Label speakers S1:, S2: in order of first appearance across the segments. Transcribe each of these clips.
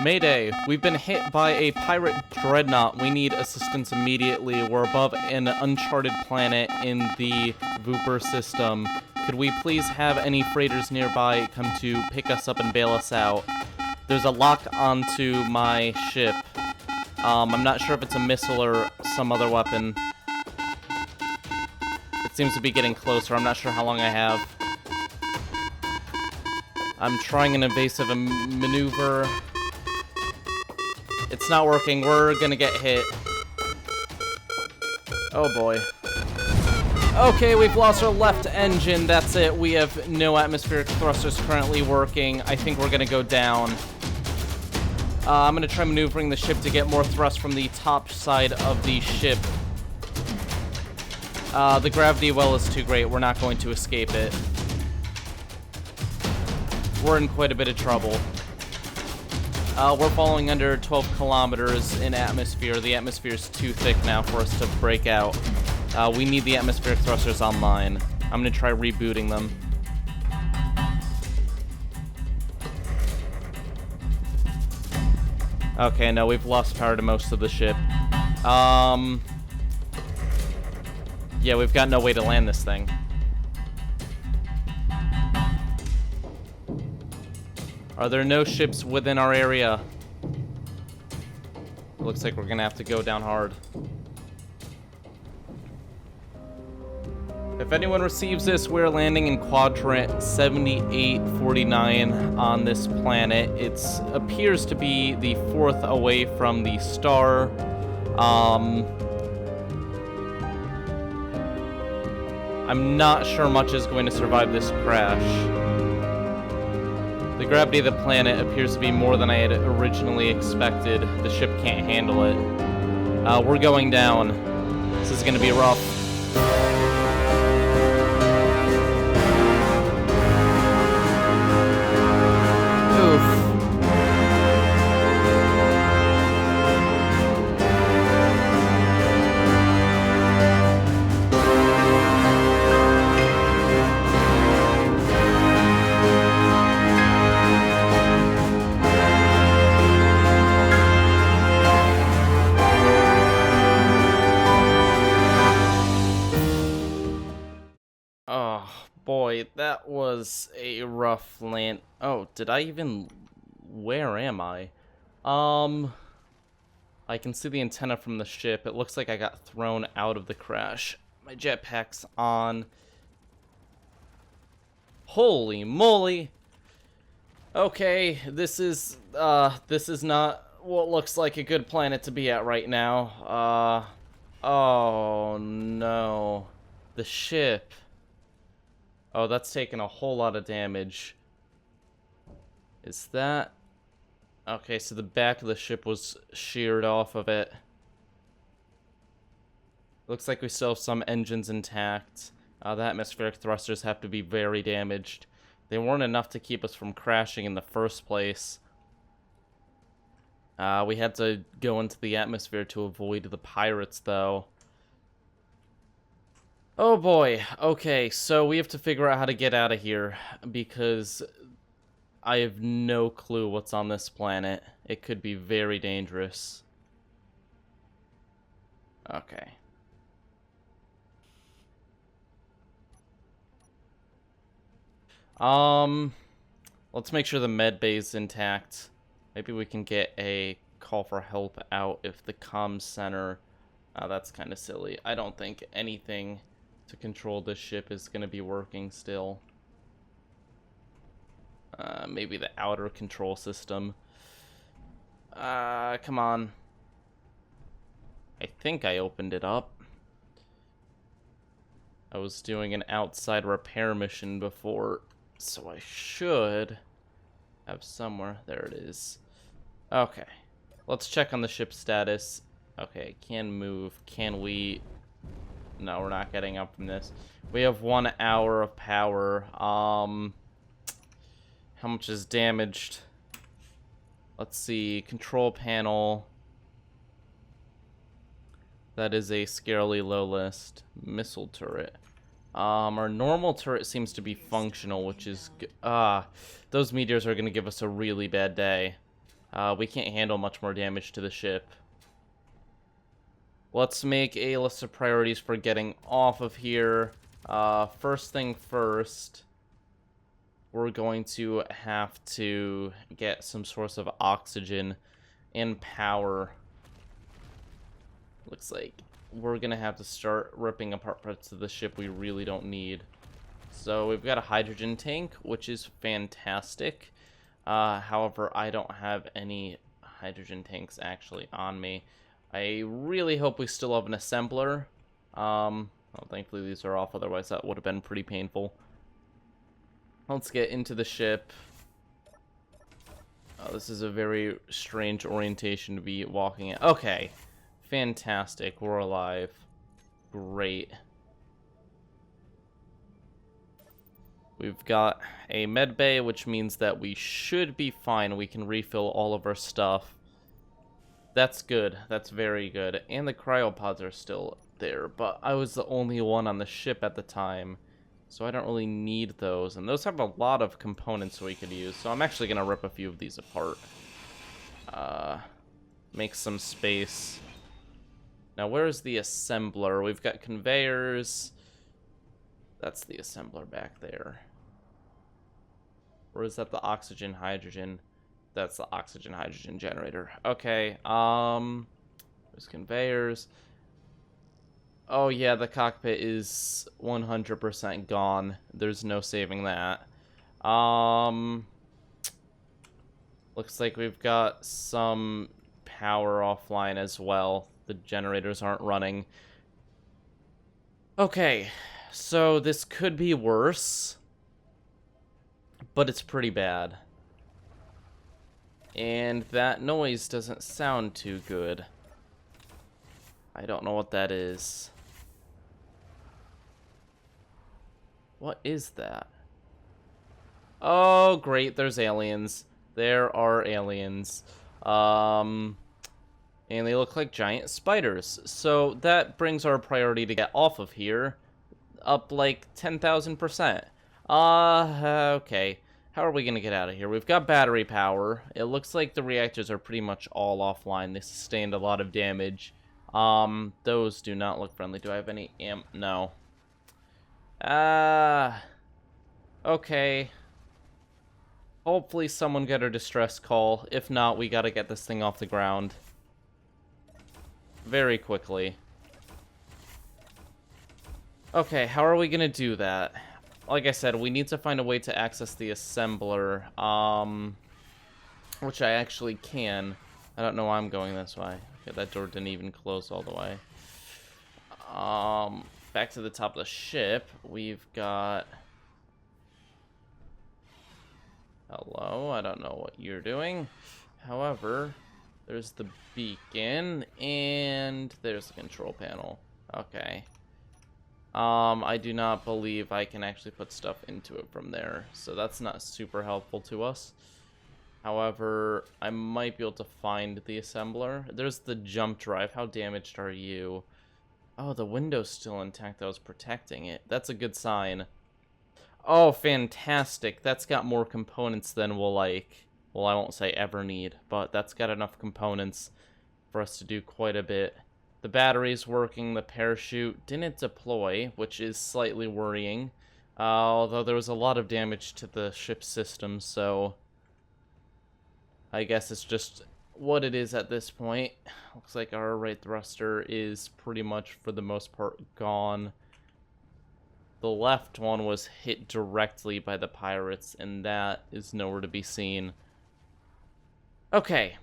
S1: Mayday, we've been hit by a pirate dreadnought. We need assistance immediately. We're above an uncharted planet in the Vooper system. Could we please have any freighters nearby come to pick us up and bail us out? There's a lock onto my ship. I'm not sure if it's a missile or some other weapon. It seems to be getting closer. I'm not sure how long I have. I'm trying an evasive maneuver. It's not working. We're gonna get hit. Oh boy. Okay, we've lost our left engine. That's it. We have no atmospheric thrusters currently working. I think we're gonna go down. I'm gonna try maneuvering the ship to get more thrust from the top side of the ship. The gravity well is too great. We're not going to escape it. We're in quite a bit of trouble. We're falling under 12 kilometers in atmosphere. The atmosphere is too thick now for us to break out. We need the atmospheric thrusters online. I'm gonna try rebooting them. Okay, no, we've lost power to most of the ship. Yeah, we've got no way to land this thing. Are there no ships within our area? Looks like we're gonna have to go down hard. If anyone receives this, we're landing in quadrant 7849 on this planet. It appears to be the fourth away from the star. I'm not sure much is going to survive this crash. The gravity of the planet appears to be more than I had originally expected. The ship can't handle it. We're going down. This is going to be rough. Oof. Boy, that was a rough land. Oh, did I even... Where am I? I can see the antenna from the ship. It looks like I got thrown out of the crash. My jetpack's on. Holy moly! Okay, this is not what looks like a good planet to be at right now. Oh no. The ship. Oh, that's taken a whole lot of damage. Is that... Okay, so the back of the ship was sheared off of it. Looks like we still have some engines intact. The atmospheric thrusters have to be very damaged. They weren't enough to keep us from crashing in the first place. We had to go into the atmosphere to avoid the pirates, though. Oh boy, okay, so we have to figure out how to get out of here, because I have no clue what's on this planet. It could be very dangerous. Okay. Let's make sure the med bay is intact. Maybe we can get a call for help out if the comms center... that's kind of silly. I don't think anything to control this ship is going to be working still. Maybe the outer control system. Come on. I think I opened it up. I was doing an outside repair mission before, so I should have somewhere. There it is. Okay. Let's check on the ship status. Okay, can move. Can we... No, we're not getting up from this. We have 1 hour of power. How much is damaged? Let's see. Control panel. That is a scarily low list. Missile turret. Our normal turret seems to be functional, which is... those meteors are going to give us a really bad day. We can't handle much more damage to the ship. Let's make a list of priorities for getting off of here. First thing first, we're going to have to get some source of oxygen and power. Looks like we're gonna have to start ripping apart parts of the ship we really don't need. So we've got a hydrogen tank, which is fantastic. However, I don't have any hydrogen tanks actually on me. I really hope we still have an assembler. Well, thankfully these are off, otherwise that would have been pretty painful. Let's get into the ship. Oh, this is a very strange orientation to be walking in. Okay. Fantastic. We're alive. Great. We've got a med bay, which means that we should be fine. We can refill all of our stuff. That's good. That's very good. And the cryopods are still there, but I was the only one on the ship at the time, so I don't really need those. And those have a lot of components we could use, so I'm actually going to rip a few of these apart. Make some space. Now, where's the assembler? We've got conveyors. That's the assembler back there. Or is that the oxygen hydrogen? That's the oxygen hydrogen generator. Okay, there's conveyors. Oh yeah, the cockpit is 100% gone. There's no saving that. Looks like we've got some power offline as well. The generators aren't running. Okay, so this could be worse, but it's pretty bad. And that noise doesn't sound too good. I don't know what that is. What is that? Oh, great, there's aliens. There are aliens. And they look like giant spiders. So that brings our priority to get off of here up like 10,000%. Okay. How are we going to get out of here? We've got battery power. It looks like the reactors are pretty much all offline. They sustained a lot of damage. Those do not look friendly. Do I have any amp? No. Okay. Hopefully someone get a distress call. If not, we gotta get this thing off the ground very quickly. Okay, how are we gonna do that? Like I said, we need to find a way to access the assembler, which I actually can. I don't know why I'm going this way. Okay, that door didn't even close all the way. Back to the top of the ship, we've got... Hello, I don't know what you're doing. However, there's the beacon, and there's the control panel. Okay. I do not believe I can actually put stuff into it from there, so that's not super helpful to us. However, I might be able to find the assembler. There's the jump drive. How damaged are you? Oh, the window's still intact that was protecting it. That's a good sign. Oh, fantastic. That's got more components than we'll like. Well, I won't say ever need, but that's got enough components for us to do quite a bit. The battery's working, the parachute didn't deploy, which is slightly worrying. Although there was a lot of damage to the ship's system, so I guess it's just what it is at this point. Looks like our right thruster is pretty much, for the most part, gone. The left one was hit directly by the pirates, and that is nowhere to be seen. Okay.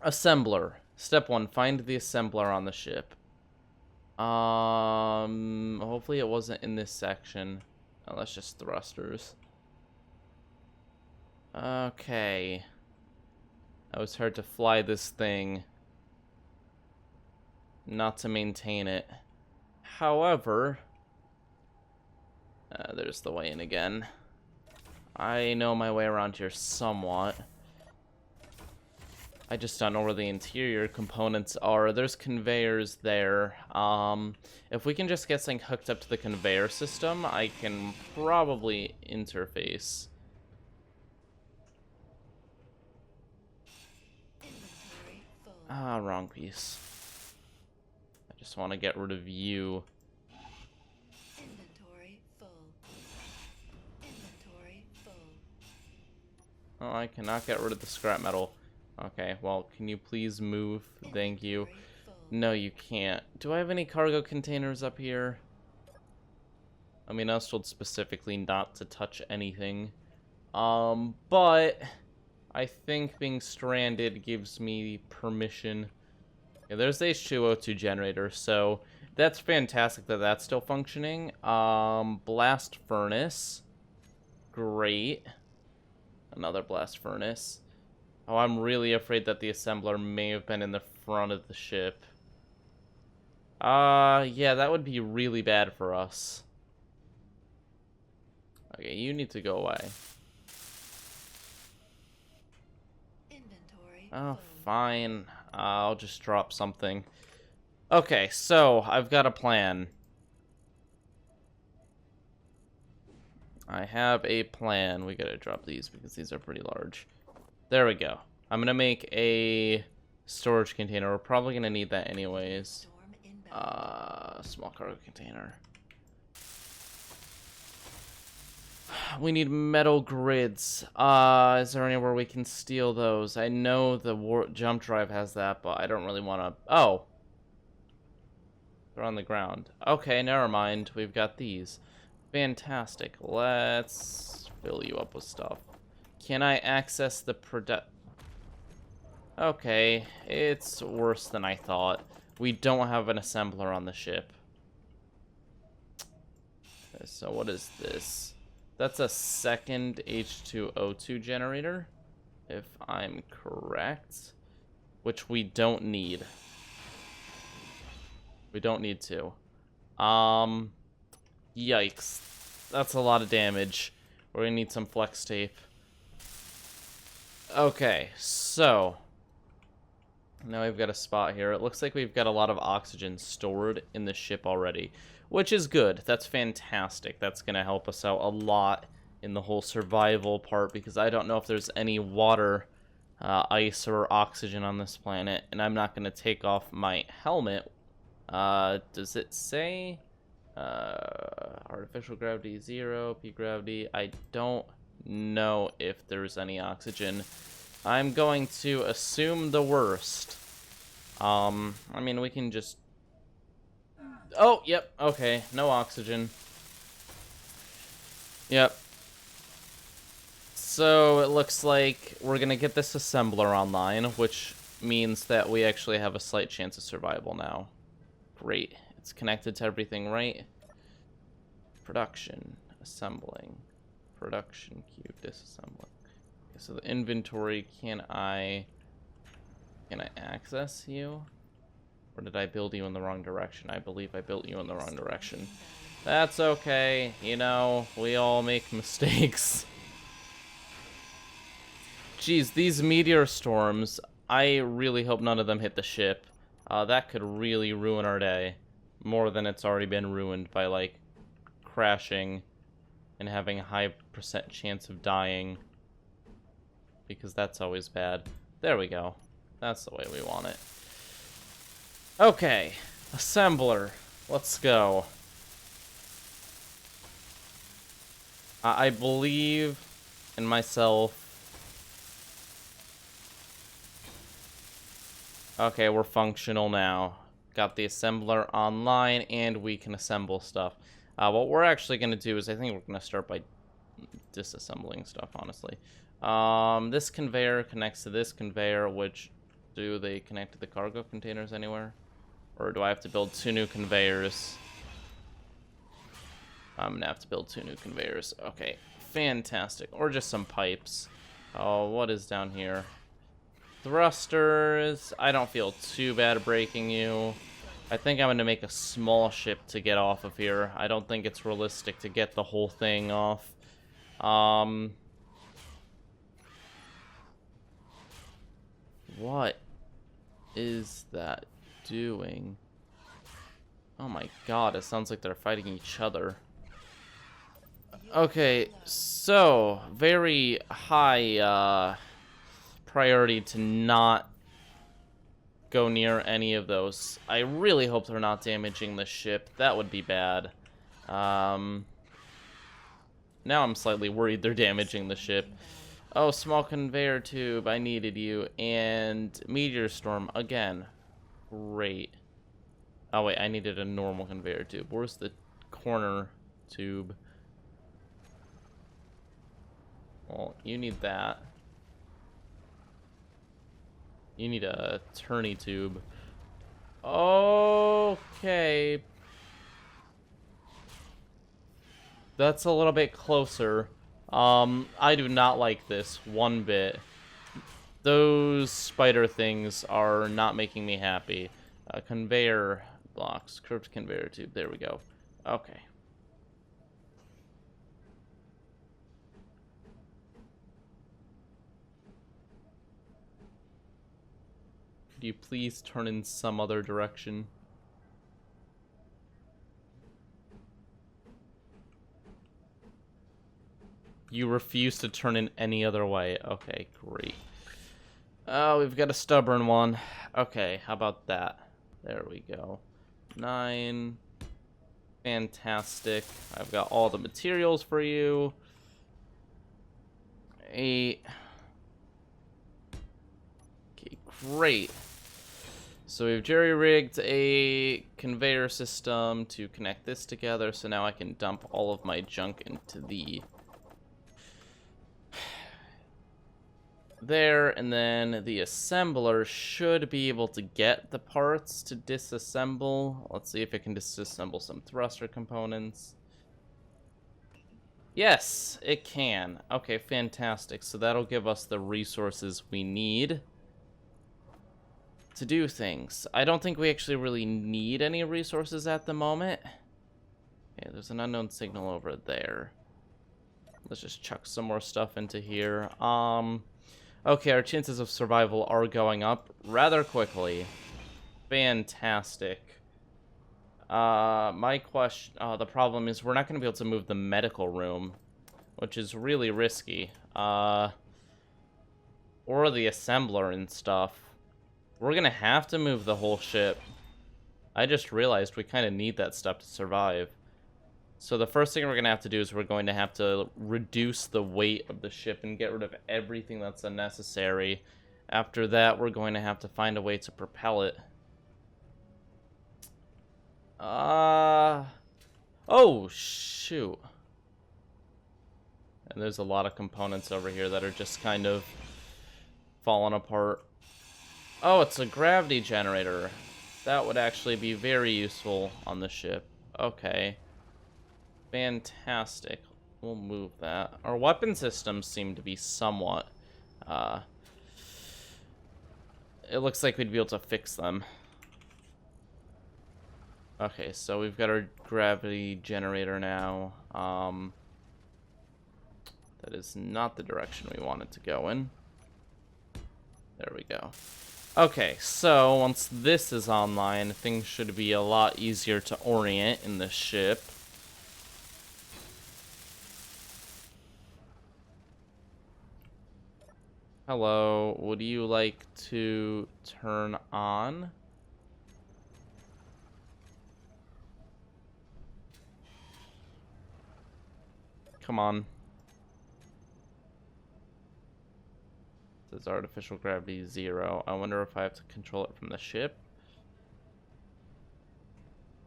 S1: Assembler. Step 1, find the assembler on the ship. Hopefully it wasn't in this section. Oh, that's just thrusters. Okay. That was hard to fly this thing, not to maintain it. However, there's the way in again. I know my way around here somewhat. I just don't know where the interior components are. There's conveyors there. If we can just get something hooked up to the conveyor system, I can probably interface. Ah, wrong piece. I just want to get rid of you.
S2: Inventory full. Inventory full.
S1: Oh, I cannot get rid of the scrap metal. Okay, well, can you please move? Thank you.
S2: Inventory full.
S1: No, you can't. Do I have any cargo containers up here? I mean, I was told specifically not to touch anything. But I think being stranded gives me permission. Yeah, there's the H2O2 generator, so that's fantastic that that's still functioning. Blast furnace. Great. Another blast furnace. Oh, I'm really afraid that the assembler may have been in the front of the ship. Yeah, that would be really bad for us. Okay, you need to go away.
S2: Inventory
S1: Oh,
S2: full.
S1: fine. I'll just drop something. Okay, so I've got a plan. I have a plan. We gotta drop these because these are pretty large. There we go. I'm gonna make a storage container. We're probably gonna need that anyways.
S2: Storm inbound.
S1: Small cargo container. We need metal grids. Is there anywhere we can steal those? I know the jump drive has that, but I don't really want to... Oh. They're on the ground. Okay, never mind. We've got these. Fantastic. Let's fill you up with stuff. Can I access the product? Okay, it's worse than I thought. We don't have an assembler on the ship. Okay, so what is this? That's a second H2O2 generator, if I'm correct, which we don't need. We don't need to. Yikes. That's a lot of damage. We're gonna need some flex tape. Okay, so now we've got a spot here. It looks like we've got a lot of oxygen stored in the ship already, which is good. That's fantastic. That's gonna help us out a lot in the whole survival part, because I don't know if there's any water, ice, or oxygen on this planet, and I'm not gonna take off my helmet. Does it say artificial gravity 0, P gravity? I don't know if there's any oxygen. I'm going to assume the worst. I mean, we can just... Oh, yep, okay, no oxygen. Yep. So it looks like we're gonna get this assembler online, which means that we actually have a slight chance of survival now. Great. It's connected to everything, right? Production, assembling, production queue, disassembling. Okay, so the inventory, can I access you? Or did I build you in the wrong direction? I believe I built you in the wrong direction. That's okay. You know, we all make mistakes. Jeez, these meteor storms, I really hope none of them hit the ship. That could really ruin our day. More than it's already been ruined by, like, crashing and having a high % chance of dying. Because that's always bad. There we go. That's the way we want it. Okay. Assembler. Let's go. I believe in myself. Okay, we're functional now. Got the assembler online, and we can assemble stuff. What we're actually going to do is, I think we're going to start by disassembling stuff, honestly. This conveyor connects to this conveyor, which... Do they connect to the cargo containers anywhere? Or do I have to build 2 new conveyors? I'm going to have to build 2 new conveyors. Okay, fantastic. Or just some pipes. Oh, what is down here? Thrusters. I don't feel too bad breaking you. I think I'm going to make a small ship to get off of here. I don't think it's realistic to get the whole thing off. What is that doing? Oh my god, it sounds like they're fighting each other. Okay, so very high priority to not go near any of those. I really hope they're not damaging the ship. That would be bad. Now I'm slightly worried they're damaging the ship. Oh, small conveyor tube. I needed you. And meteor storm again. Great. Oh, wait. I needed a normal conveyor tube. Where's the corner tube? Well, you need that. You need a turny tube. Okay. That's a little bit closer. I do not like this one bit. Those spider things are not making me happy. Conveyor blocks. Curved conveyor tube. There we go. Okay. Could you please turn in some other direction? You refuse to turn in any other way. Okay, great. Oh, we've got a stubborn one. Okay, how about that? There we go. 9. Fantastic. I've got all the materials for you. 8. Okay, great. So we've jerry-rigged a conveyor system to connect this together, so now I can dump all of my junk into the... there, and then the assembler should be able to get the parts to disassemble. Let's see if it can disassemble some thruster components. Yes, it can. Okay, fantastic. So that'll give us the resources we need to do things. I don't think we actually really need any resources at the moment. Okay, there's an unknown signal over there. Let's just chuck some more stuff into here. Okay, our chances of survival are going up rather quickly. Fantastic. My question... the problem is we're not going to be able to move the medical room, which is really risky. Or the assembler and stuff. We're going to have to move the whole ship. I just realized we kind of need that stuff to survive. So the first thing we're going to have to do is we're going to have to reduce the weight of the ship and get rid of everything that's unnecessary. After that, we're going to have to find a way to propel it. Oh, shoot. And there's a lot of components over here that are just kind of falling apart. Oh, it's a gravity generator. That would actually be very useful on the ship. Okay. Fantastic. We'll move that. Our weapon systems seem to be somewhat... it looks like we'd be able to fix them. Okay, so we've got our gravity generator now. That is not the direction we wanted to go in. There we go. Okay, so once this is online, things should be a lot easier to orient in the ship. Hello, would you like to turn on? Come on. It says artificial gravity 0. I wonder if I have to control it from the ship.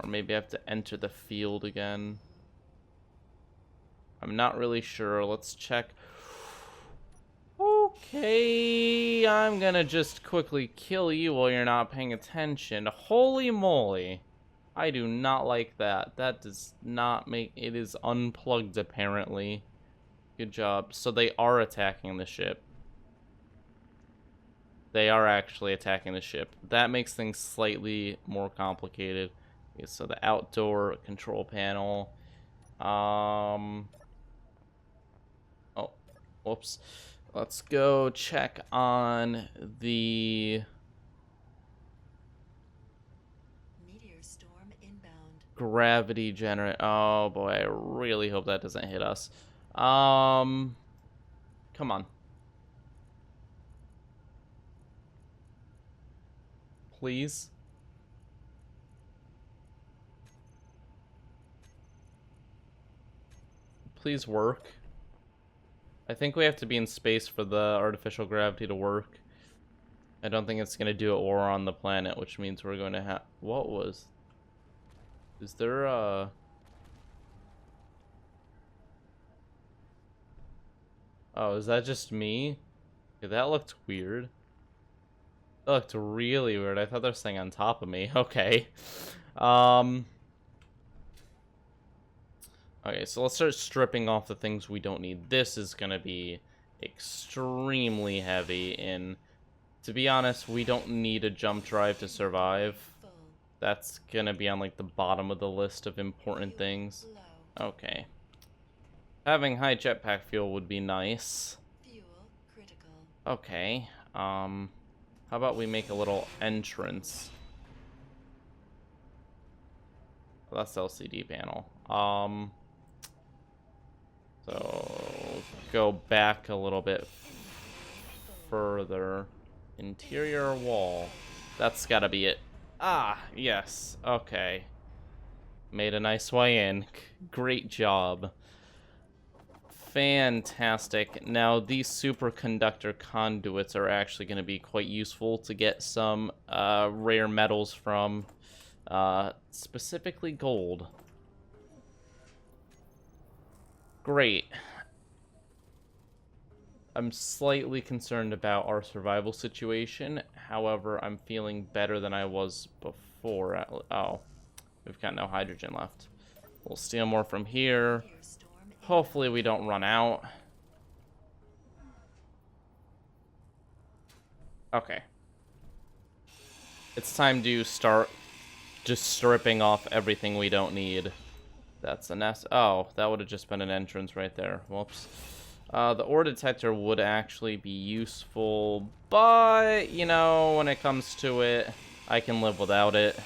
S1: Or maybe I have to enter the field again. I'm not really sure. Let's check. Okay, I'm gonna just quickly kill you while you're not paying attention. Holy moly. I do not like that. That does not make... It is unplugged, apparently. Good job. So they are attacking the ship. They are actually attacking the ship. That makes things slightly more complicated. Okay, so the outdoor control panel. Oh, whoops. Let's go check on the
S2: Meteor storm inbound.
S1: gravity generator. Oh boy, I really hope that doesn't hit us. Come on. please. Please work. I think we have to be in space for the artificial gravity to work. I don't think it's going to do it or on the planet, which means we're going to have... What was... Is there a... Oh, is that just me? Okay, that looked weird. That looked really weird. I thought there was something on top of me. Okay. Okay, so let's start stripping off the things we don't need. This is going to be extremely heavy in... To be honest, we don't need a jump drive to survive.
S2: Full.
S1: That's going to be on, like, the bottom of the list of important things.
S2: Low.
S1: Okay. Having high jetpack fuel would be nice.
S2: Fuel critical.
S1: Okay. How about we make a little entrance? Well, that's the LCD panel. So go back a little bit further. Interior wall. That's gotta be it. Ah, yes. Okay. Made a nice way in. Great job. Fantastic. Now, these superconductor conduits are actually going to be quite useful to get some rare metals from, specifically gold. Great. I'm slightly concerned about our survival situation. However, I'm feeling better than I was before. Oh, we've got no hydrogen left. We'll steal more from here.
S2: Meteor storm inbound.
S1: Hopefully we don't run out. Okay. It's time to start just stripping off everything we don't need. That's a nest. Oh, that would have just been an entrance right there. Whoops. The ore detector would actually be useful, but, you know, when it comes to it, I can live without it.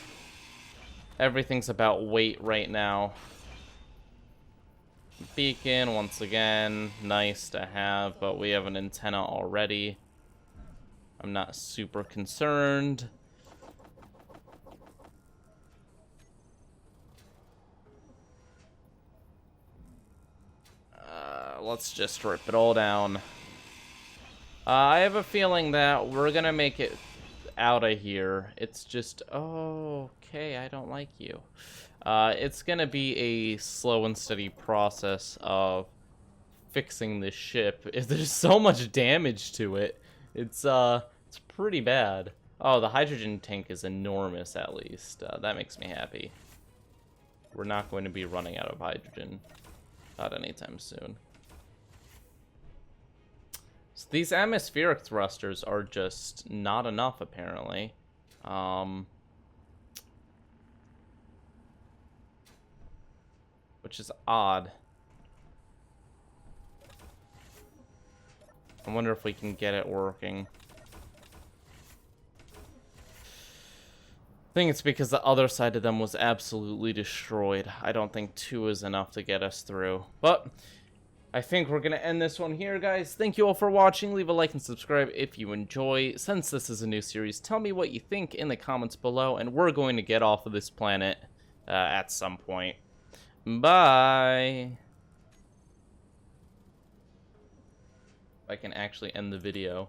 S1: Everything's about weight right now. Beacon, once again, nice to have, but we have an antenna already. I'm not super concerned. Let's just rip it all down. I have a feeling that we're gonna make it out of here. It's just... Oh, okay, I don't like you. It's gonna be a slow and steady process of fixing this ship. There's so much damage to it. It's pretty bad. Oh, the hydrogen tank is enormous, at least. That makes me happy. We're not going to be running out of hydrogen. Not anytime soon. So these atmospheric thrusters are just not enough, apparently. Which is odd. I wonder if we can get it working. I think it's because the other side of them was absolutely destroyed. I don't think 2 is enough to get us through. But I think we're going to end this one here, guys. Thank you all for watching. Leave a like and subscribe if you enjoy. Since this is a new series, tell me what you think in the comments below, and we're going to get off of this planet at some point. Bye! I can actually end the video.